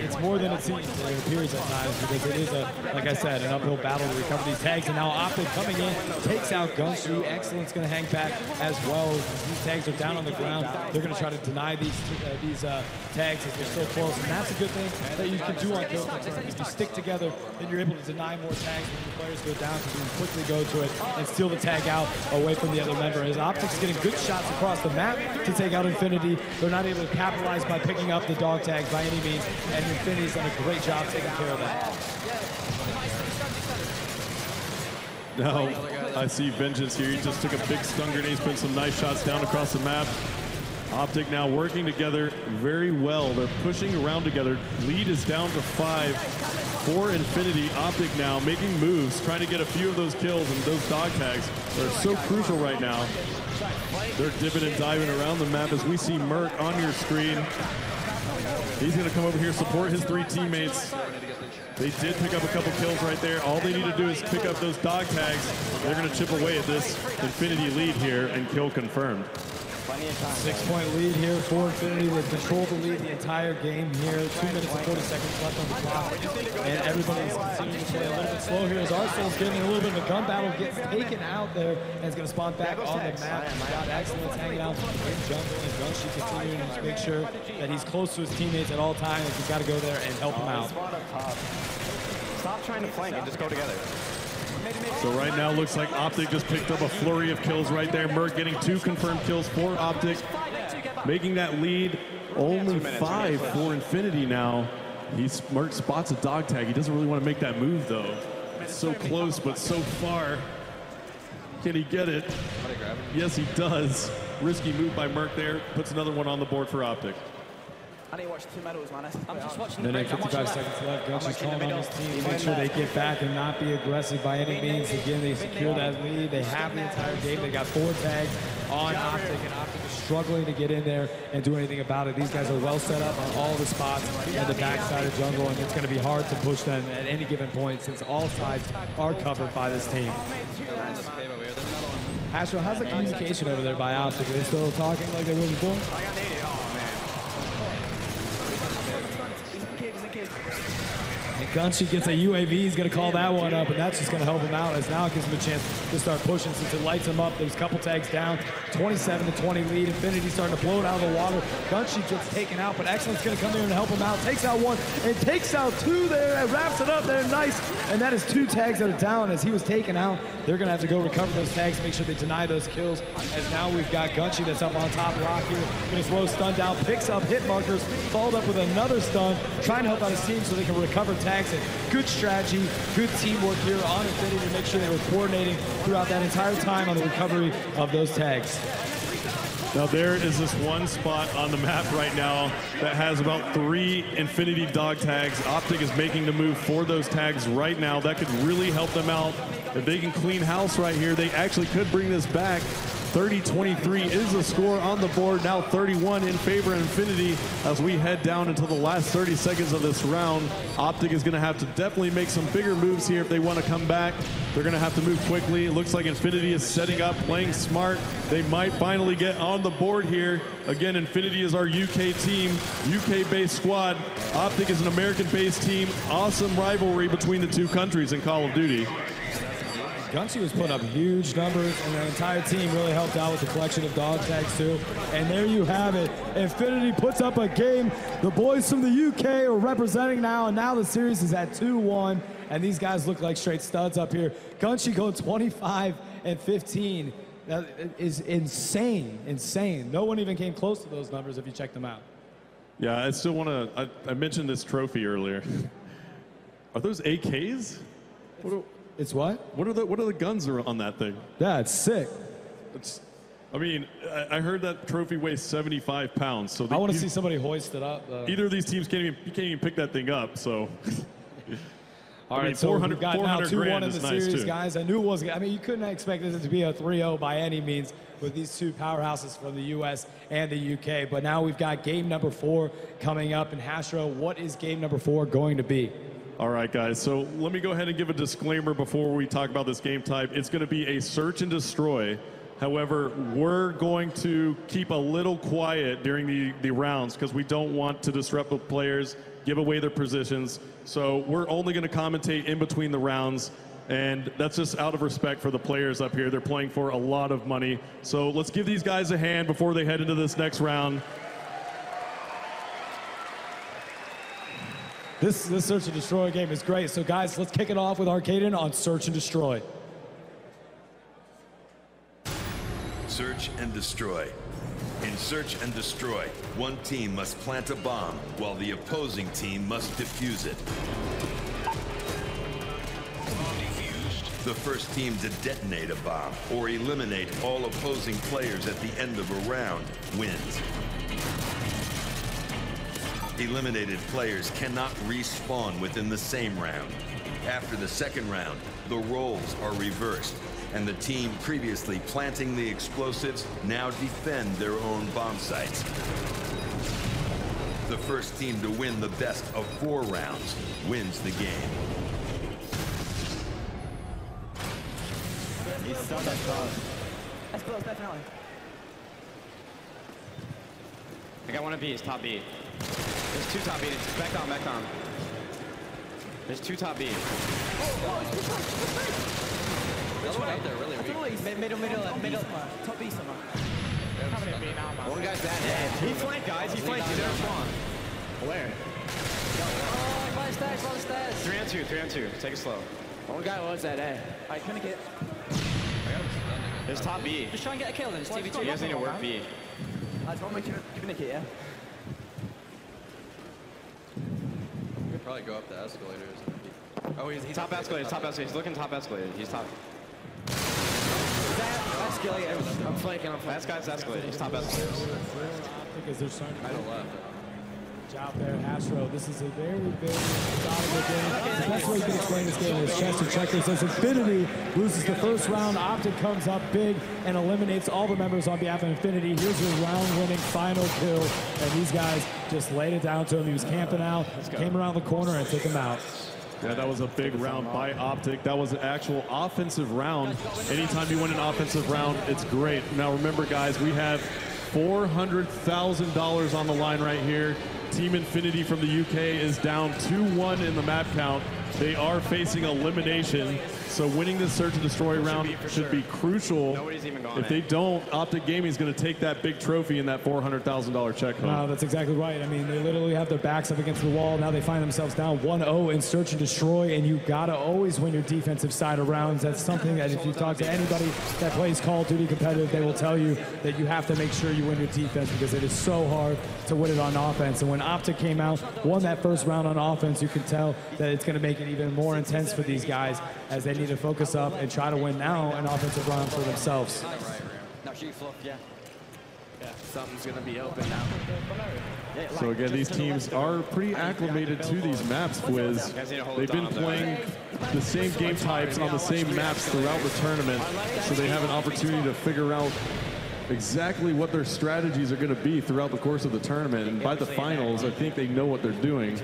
It's more than it seems. It appears at times because it is, like I said, an uphill battle to recover these tags. And now OpTic coming in, takes out Gunshy. Excellence going to hang back as well. These tags are down on the ground. They're going to try to deny these tags as they're so close. And that's a good thing that you can do on kill confirm. If you stick together, then you're able to deny more tags when your players go down because you can quickly go to it and steal the tag out away from the other member. As OpTic's getting good shots across the map to take out Infinity. They're not able to capitalize by picking up the dog tags by any means, and Infinity's done a great job taking care of that. Now, I see Vengeance here. He just took a big stun grenade, he's putting some nice shots down across the map. OpTic now working together very well. They're pushing around together. Lead is down to 5 for Infinity. OpTic now making moves, trying to get a few of those kills, and those dog tags are so crucial right now. They're dipping and diving around the map as we see Merc on your screen. He's going to come over here, support his 3 teammates. They did pick up a couple kills right there. All they need to do is pick up those dog tags. They're going to chip away at this Infinity lead here and kill confirmed. Plenty of time. 6-point lead here for Infinity. They've controlled the lead the entire game here. 2 minutes and 40 seconds left on the clock. And everybody's continuing to play a little bit slow here as Arsenal's getting a little bit of a gun battle, gets taken out there, and is going to spawn back on the map. He's got Excellence hanging out in jungle, and Gunshi continuing to make sure that he's close to his teammates at all times. He's got to go there and help them out. Stop trying to flank and just go together. So right now, looks like OpTic just picked up a flurry of kills right there. Merc getting 2 confirmed kills for OpTic, making that lead only 5 for Infinity now. Merc spots a dog tag. He doesn't really want to make that move, though. It's so close, but so far. Can he get it? Yes, he does. Risky move by Merc there. Puts another one on the board for OpTic. I need to watch 2 medals, man. I'm just watching the the break. 55 seconds left. Gunshi's calling on his team to make sure they get back and not be aggressive by any means. Again, they secure that lead. They have the entire game. They got 4 tags on OpTic, and OpTic is struggling to get in there and do anything about it. These guys are well set up on all the spots in the backside of jungle, and it's going to be hard to push them at any given point since all sides are covered by this team. Astro, how's the communication over there by OpTic? Are they still talking like they were before? And Gunshi gets a UAV, he's going to call that one up, and that's just going to help him out as now it gives him a chance to start pushing since it lights him up. There's a couple tags down, 27-20 lead. Infinity starting to blow it out of the water. Gunshi gets taken out, but Excellent's going to come here and help him out. Takes out 1 and takes out 2 there and wraps it up there. Nice. And that is 2 tags that are down as he was taken out. They're going to have to go recover those tags, make sure they deny those kills. As now we've got Gunshi that's up on top rock here. Going to slow stun down, picks up hit markers, followed up with another stun, trying to help out his team so they can recover tags. And good strategy, good teamwork here on Infinity to make sure they were coordinating throughout that entire time on the recovery of those tags. Now there is this one spot on the map right now that has about 3 Infinity dog tags. OpTic is making the move for those tags right now. That could really help them out. If they can clean house right here, they actually could bring this back. 30-23 is the score on the board. Now 31 in favor of Infinity as we head down until the last 30 seconds of this round. OpTic is going to have to definitely make some bigger moves here if they want to come back. They're going to have to move quickly. It looks like Infinity is setting up, playing smart. They might finally get on the board here. Again, Infinity is our UK team, UK-based squad. OpTic is an American-based team. Awesome rivalry between the 2 countries in Call of Duty. Gunshi was putting up huge numbers, and the entire team really helped out with the collection of dog tags too. And there you have it. Infinity puts up a game. The boys from the UK are representing now, and now the series is at 2-1. And these guys look like straight studs up here. Gunshi going 25-15. That is insane, insane. No one even came close to those numbers if you check them out. Yeah, I still want to. I mentioned this trophy earlier. Are those AKs? It's what? What are the guns on that thing? Yeah, it's sick. I mean, I heard that trophy weighs 75 pounds. So I want to see somebody hoist it up, though. Either of these teams can't even pick that thing up. So. All right, so we've got now 2-1 in the series, nice guys. I knew it wasn't. I mean, you couldn't expect this to be a 3-0 by any means with these 2 powerhouses from the U.S. and the UK. But now we've got game number 4 coming up. And Hastro, what is game number 4 going to be? All right, guys, so let me go ahead and give a disclaimer before we talk about this game type. It's going to be a search and destroy. However, we're going to keep a little quiet during the rounds because we don't want to disrupt the players, give away their positions. So we're only going to commentate in between the rounds, and that's just out of respect for the players up here. They're playing for a lot of money. So let's give these guys a hand before they head into this next round. This Search and Destroy game is great. So, guys, let's kick it off with Arcaden on Search and Destroy. Search and destroy. In Search and Destroy, one team must plant a bomb while the opposing team must defuse it. The first team to detonate a bomb or eliminate all opposing players at the end of a round wins. Eliminated players cannot respawn within the same round. After the second round, the roles are reversed, and the team previously planting the explosives now defend their own bomb sites. The first team to win the best of 4 rounds wins the game. Let's close, definitely. I got one of B's, top B. There's two top B. Back on, back on. There's two top B. Which one out there, really weak. Middle. Top B somewhere. One guy's down. Yeah, he flanked, guys. He flanked. He's in our spawn. Where? Oh, by the stairs. 3 on 2, 3 on 2. Take it slow. One guy was that, eh? I couldn't get. There's top B. Just try and get a kill then. It's TV2. You guys need to work B. That's one way to communicate, yeah? We could probably go up the escalators. Oh, he's top escalator, top escalator. He's looking top escalator. He's top. Escalator. I'm flanking. Last guy's escalator. He's top escalator. Because they're starting I don't left. out there, Astro. This is a very big, methodical game. The best way you can explain this game is Chester Checkers as Infinity loses the first round. OpTic comes up big and eliminates all the members on behalf of Infinity. Here's your round-winning final kill, and these guys just laid it down to him. He was camping out, came around the corner and took him out. Yeah, that was a big round by OpTic. That was an actual offensive round. Anytime you win an offensive round, it's great. Now remember, guys, we have $400,000 on the line right here. Team Infinity from the UK is down 2-1 in the map count. They are facing elimination, so winning this search and destroy round should be crucial. Nobody's even gone. If they don't, OpTic Gaming is going to take that big trophy and that $400,000 check home. No, that's exactly right. I mean, they literally have their backs up against the wall. Now they find themselves down 1-0 in search and destroy, and you gotta always win your defensive side of rounds. That's something that if you talk to anybody that plays Call of Duty competitive, they will tell you that you have to make sure you win your defense because it is so hard to win it on offense. And when OpTic came out, won that first round on offense, you can tell that it's going to make it even more intense for these guys as they need to focus up and try to win now an offensive round for themselves. Now shoot fluff, yeah. Yeah, something's gonna be open now. So again, these teams are pretty acclimated to these maps, Wiz. They've been playing the same game types on the same maps throughout the tournament, so they have an opportunity to figure out exactly what their strategies are going to be throughout the course of the tournament. And by the finals, I think they know what they're doing.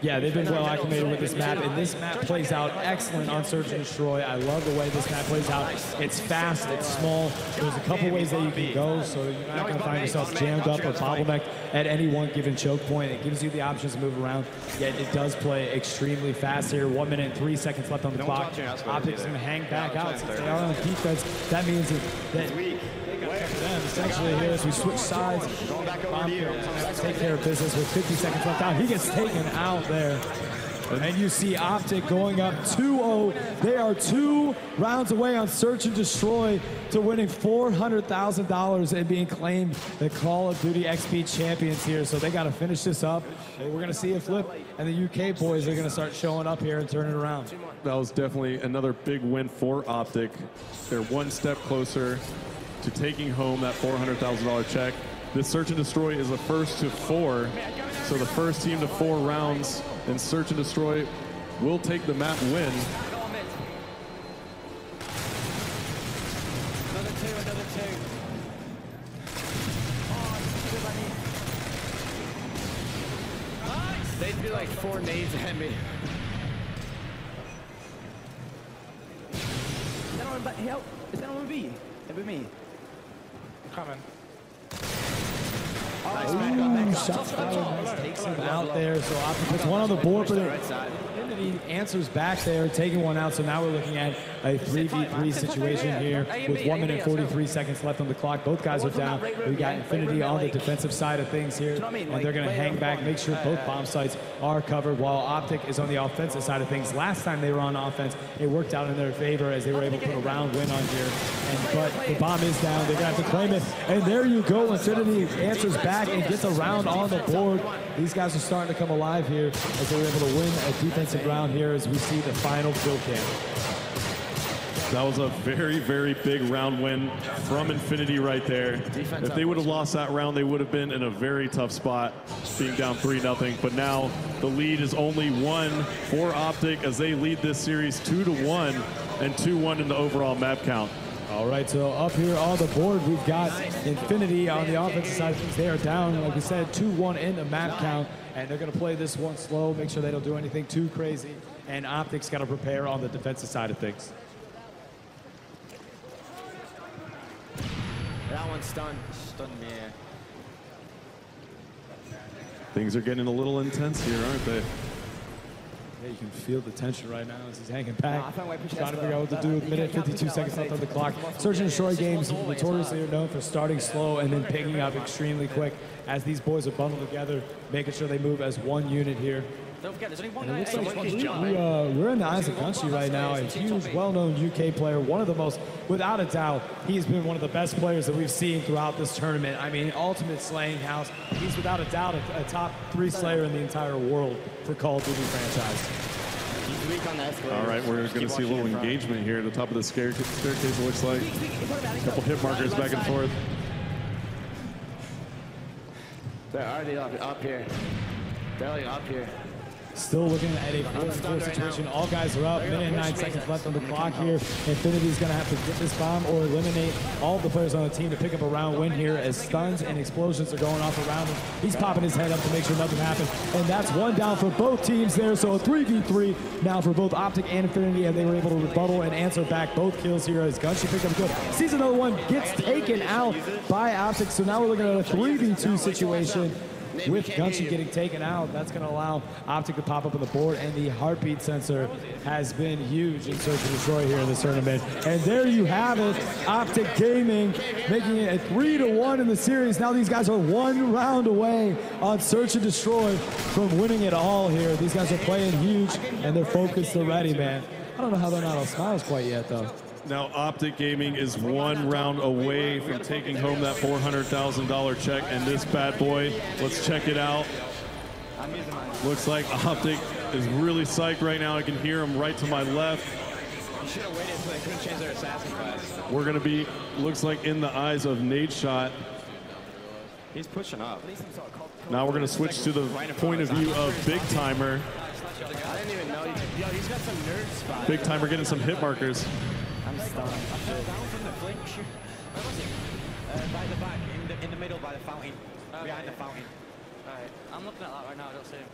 Yeah, they've been well acclimated with this map, and this map plays out excellent on Search and Destroy. I love the way this map plays out. It's fast, it's small. There's a couple ways that you can go, so you're not going to find yourself jammed up or bottlenecked at any one given choke point. It gives you the options to move around, yet it does play extremely fast here. 1 minute and 3 seconds left on the clock. OpTic's going to hang back out. Since they are on defense, that means that essentially here as we switch sides, take care of business with 50 seconds left out. He gets taken out there. And you see OpTic going up 2-0. They are 2 rounds away on Search and Destroy to winning $400,000 and being claimed the Call of Duty XP champions here. So they got to finish this up. We're going to see a flip, and the UK boys are going to start showing up here and turning around. That was definitely another big win for OpTic. They're one step closer to taking home that $400,000 check. This Search and Destroy is a first to 4, so the first team to 4 rounds in Search and Destroy will take the map win. Another two. They threw like 4 nades at me. Is anyone but help? Is anyone B? It be me. Coming. Shots fired, takes him out there. So OpTic puts one on the board for the Infinity, answers back there, taking one out. So now we're looking at a 3v3 situation here with 1 minute 43 seconds left on the clock. Both guys are down. We got Infinity on the defensive side of things here, and they're going to hang back, make sure both bomb sites are covered, while OpTic is on the offensive side of things. Last time they were on offense, it worked out in their favor as they were able to put a round win on here. But the bomb is down. They're going to have to claim it. And there you go. Infinity answers back and gets a round on the board. These guys are starting to come alive here as they were able to win a defensive round here as we see the final kill cam. That was a very, very big round win from Infinity right there. If they would have lost that round, they would have been in a very tough spot, being down 3-0. But now the lead is only 1 for OpTic as they lead this series 2-1 and 2-1 in the overall map count. All right, so up here on the board, we've got Infinity on the offensive side of things. They are down, like we said, 2-1 in the map count, and they're going to play this one slow, make sure they don't do anything too crazy, and OpTic's got to prepare on the defensive side of things. That one's stunned me. Things are getting a little intense here, aren't they? Yeah, you can feel the tension right now as he's hanging back, trying to figure out what to do with minute 52 seconds left on the clock. Search and Destroy games notoriously are known for starting slow and then picking up extremely quick as these boys are bundled together, making sure they move as one unit here. Don't forget, there's only one And guy. it looks like we're in the eyes of Gunchy right now, a huge, well-known UK player, one of the most, without a doubt, he's been one of the best players that we've seen throughout this tournament. I mean, ultimate slaying house. He's without a doubt a top 3 slayer in the entire world for Call of Duty franchise. He's weak on the escalator. All right, we're going to see a little engagement here at the top of the staircase, it looks like. A couple hit markers back and forth. They're already up here. They're already up here. Still looking at a 4-4 situation. All guys are up. Minute and 9 seconds left on the clock here. Infinity's going to have to get this bomb or eliminate all the players on the team to pick up a round win here as stuns and explosions are going off around him. He's popping his head up to make sure nothing happens. And that's one down for both teams there. So a 3v3 now for both OpTic and Infinity, and they were able to rebuttal and answer back both kills here as Gunchy picked up a kill. Sees another one, gets taken out by OpTic. So now we're looking at a 3v2 situation with Gunchy getting taken out. That's going to allow OpTic to pop up on the board, and the heartbeat sensor has been huge in Search and Destroy here in this tournament. And there you have it, OpTic Gaming making it a 3-1 in the series. Now these guys are 1 round away on Search and Destroy from winning it all here. These guys are playing huge, and they're focused already, man. I don't know how they're not on smiles quite yet, though. Now, OpTic Gaming is 1 round away from taking home that $400,000 check, and this bad boy, let's check it out. Looks like OpTic is really psyched right now. I can hear him right to my left. You should have waited until they couldn't change their assassin class. We're going to be, looks like, in the eyes of Nadeshot. He's pushing up. Now we're going to switch to the point of view of Big Timer. I didn't even know. Yo, he's got some nerd spots. Big Timer getting some hit markers. I'm stunned. I fell down from the flinch. Where was he? By the back, in the middle, by the fountain. Behind the fountain. Alright, I'm looking at that right now, I don't see him.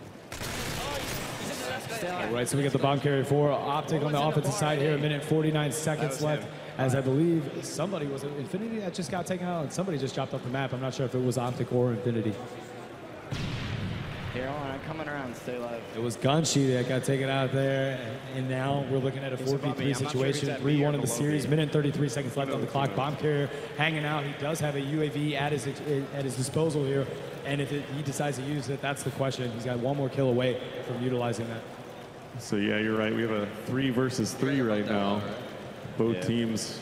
All right, so we get the bomb carrier for OpTic on the offensive side here. A minute 49 seconds left, as I believe somebody was it Infinity that just got taken out, and somebody just dropped off the map. I'm not sure if it was OpTic or Infinity. Here, I'm coming around, stay alive. It was Gunchy that got taken out there, and now we're looking at a 4v3 situation, 3-1 in the series. Minute and 33 seconds left on the clock. Bomb carrier hanging out. He does have a UAV at his disposal here, and if he decides to use it, that's the question. He's got 1 more kill away from utilizing that. So yeah, you're right. We have a 3 versus 3 right now. Both teams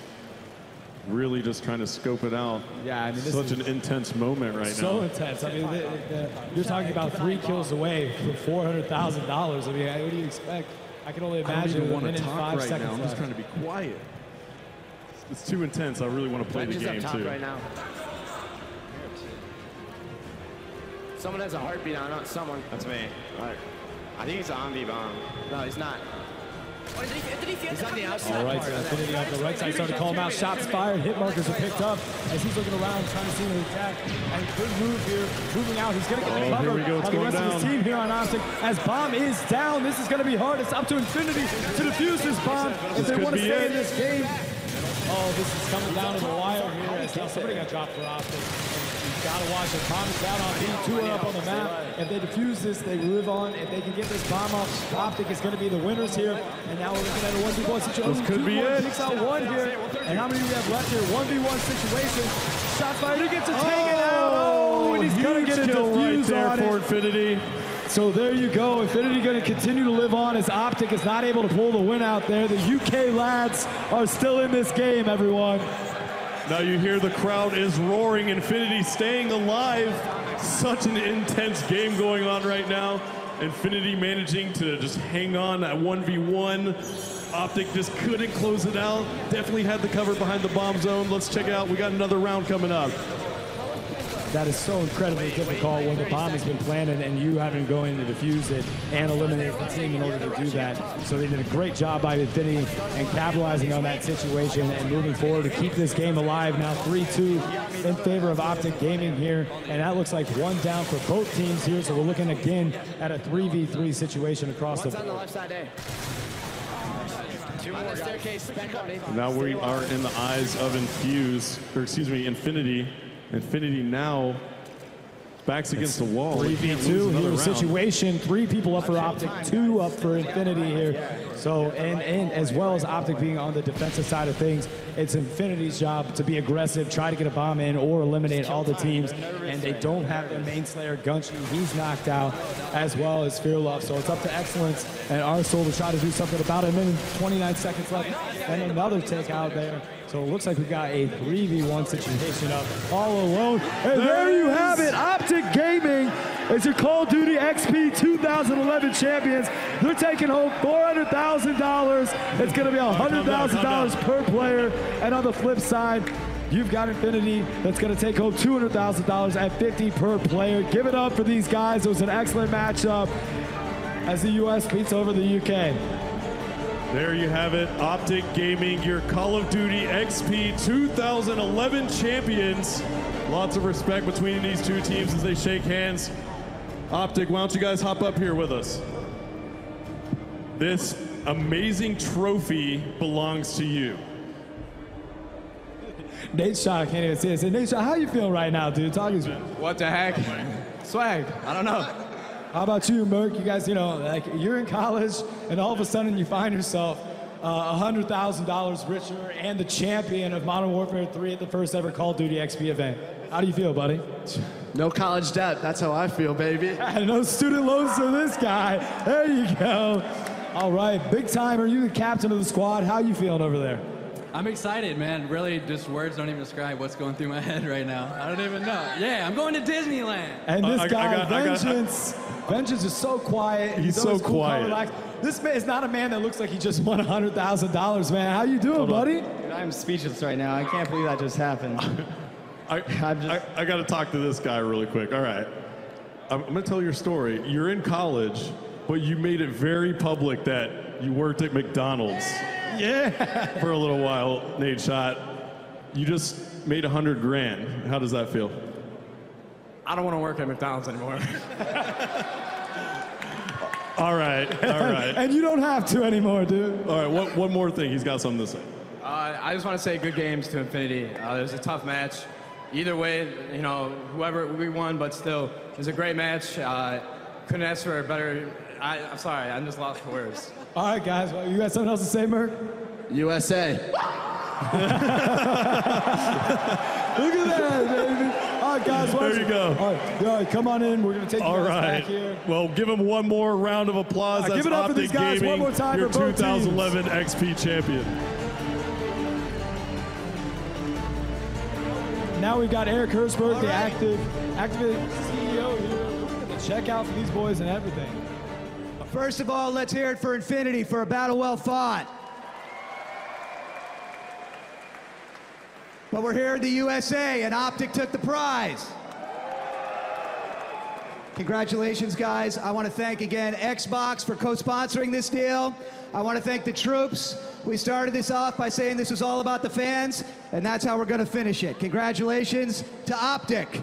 really just trying to scope it out. Yeah, I mean, this such is an intense moment right now. So intense. I mean, you're talking about 3 kills away for $400,000. I mean, what do you expect? I can only imagine. I don't even want to talk 5 right now. I'm just trying to be quiet. It's too intense. I really want to play the game too. Right now. Someone has a heartbeat on, not someone. That's me. Right. I think he's on B-bomb. No, he's not. He's on the outside. All right, so Infinity on the right side started to call him out. Shots fired, hit markers are picked up as he's looking around trying to see an attack. And good move here, moving out. He's going to get the cover of the rest of his team here on OpTic. As bomb is down, this is going to be hard. It's up to Infinity to defuse this bomb if they want to stay in this game. Oh, this is coming down to the wire here as somebody got dropped for OpTic. You've got to watch it. Bomb is down on B2 are up on the map. If they defuse this, they live on. If they can get this bomb off, OpTic is going to be the winners here. And now we're looking at a 1v1 situation. This could be it. Takes out 1 here. And how many do we have left here? 1v1 situation. Shots fired. He gets it taken out. Oh, and he's going to get a defuse right there for Infinity. So there you go. Infinity going to continue to live on as OpTic is not able to pull the win out there. The UK lads are still in this game, everyone. Now you hear the crowd is roaring. Infinity staying alive. Such an intense game going on right now. Infinity managing to just hang on at 1v1. OpTic just couldn't close it out. Definitely had the cover behind the bomb zone. Let's check it out. We got another round coming up. That is so incredibly difficult when the bomb has been planted and you having to go in to defuse it and eliminate the team in order to do that. So they did a great job by Infinity and capitalizing on that situation and moving forward to keep this game alive. Now 3-2 in favor of OpTic Gaming here, and that looks like 1 down for both teams here. So we're looking again at a 3v3 situation across the board. On the left side there. 2 more on the staircase. Back up. Now we are in the eyes of Infinity. Infinity now Backs against the wall. 3v2 here situation. 3 people up for OpTic, 2 up for Infinity here. So, and as well as OpTic being on the defensive side of things, it's Infinity's job to be aggressive, try to get a bomb in, or eliminate all the teams. And they don't have their main slayer, Gunchi. He's knocked out, as well as Fearlove. So it's up to Excellence and Arsenal to try to do something about it. 29 seconds left, and another takeout there. So it looks like we've got a 3v1 situation up all alone. And there you have it. OpTic Gaming is your Call of Duty XP 2011 champions. They're taking home $400,000. It's going to be $100,000 per player. And on the flip side, you've got Infinity that's going to take home $200,000 at 50 per player. Give it up for these guys. It was an excellent matchup as the U.S. beats over the UK. There you have it, OpTic Gaming, your Call of Duty XP 2011 champions. Lots of respect between these two teams as they shake hands. OpTic, why don't you guys hop up here with us? This amazing trophy belongs to you. Nate Shaw, I can't even see it. Say, Nate Shaw, how you feeling right now, dude? Talk to me. What the heck? Swag. I don't know. How about you, Merc? You guys, you know, like you're in college, and all of a sudden you find yourself $100,000 richer and the champion of Modern Warfare 3 at the first ever Call of Duty XP event. How do you feel, buddy? No college debt. That's how I feel, baby. No student loans for this guy. There you go. All right, big time. Are you the captain of the squad? How you feeling over there? I'm excited, man. Really, just words don't even describe what's going through my head right now. I don't even know. Yeah, I'm going to Disneyland. And this guy, Vengeance is so quiet. He's so cool, quiet. This man is not a man that looks like he just won $100,000, man. How you doing, buddy? Dude, I'm speechless right now. I can't believe that just happened. I got to talk to this guy really quick. All right. I'm going to tell your story. You're in college, but you made it very public that you worked at McDonald's. Yeah. For a little while, Nate Shot. You just made $100,000. How does that feel? I don't want to work at McDonald's anymore. All right. And you don't have to anymore, dude. All right, one more thing. He's got something to say. I just want to say good games to Infinity. It was a tough match. Either way, you know, whoever we won, but still, it was a great match. Couldn't ask for a better. I'm sorry, I'm just lost for words. All right, guys. Well, you got something else to say, Merc? USA. Look at that, baby. All right, guys. There you go. All right, come on in. We're going to take you guys back here. Well, give him one more round of applause. That's give it up for these guys Gaming, one more time your for both 2011 XP champion. Now we've got Eric Herzberg, the active CEO here. Looking to check out for these boys and everything. First of all, let's hear it for Infinity for a battle well fought. But we're here in the USA, and OpTic took the prize. Congratulations, guys. I want to thank again Xbox for co-sponsoring this deal. I want to thank the troops. We started this off by saying this was all about the fans, and that's how we're going to finish it. Congratulations to OpTic.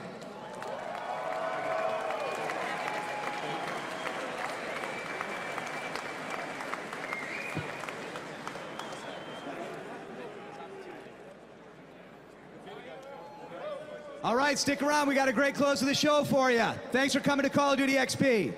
All right, stick around. We got a great close to the show for you. Thanks for coming to Call of Duty XP.